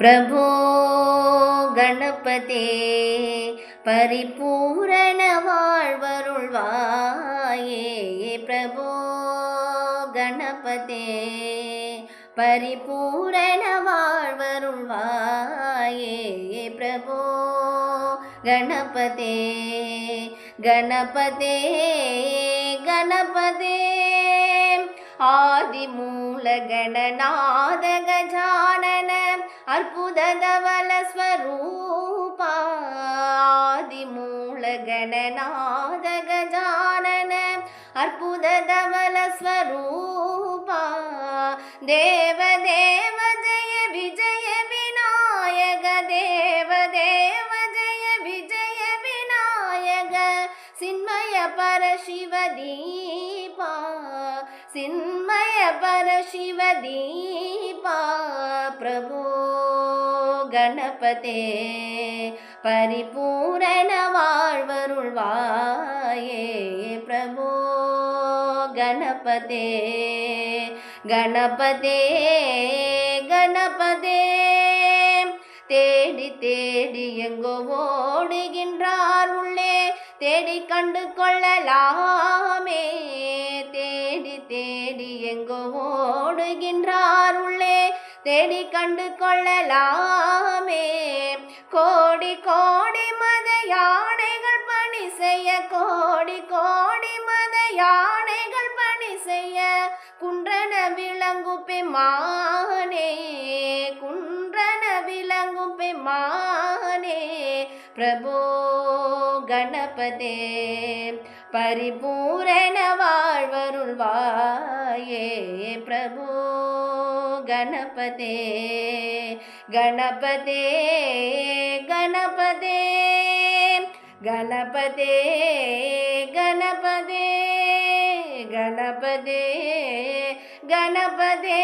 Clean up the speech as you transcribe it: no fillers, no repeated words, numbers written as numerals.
प्रभो गणपते परिपूरण வாழ்வருள்வாயே प्रभो गणपते परिपूरण வாழ்வருள்வாயே प्रभो गणपते गणपते गणपते आदिमूल गणनाद गजानन अर्बुद धवल स्वरूपा आदिमूल गणनाद गजानन अर्बुद धवल स्वरूपा देव देव जय विजय विनायक देव देव जय विजय विनायक सिन्मय परशिव दीपा सिन्मय परशिव दीपा प्रभो गणपते परिपूरण வாழ்வருள்வாயே प्रभो गणपते गणपते गणपते தேடி தேடி எங்கோ ஓடுகின்றார் உள்ளே தேடி கண்டு கொள்ளலாமே தேடி தேடி எங்கோ ஓடுகின்றார் உள்ளே தேடி கண்டு கொள்ளலாமே கோடி கோடி மத யானைகள் பணி செய்ய கோடி கோடி மத யானைகள் பணி செய்ய குன்றன விளங்கு பெம்மானே குன்றன விளங்கு பெம்மானே प्रभो गणपते परिपूरण வாழ்வருள்வாயே प्रभो गणपते गणपते गणपते गणपते गणपते गणपते गणपते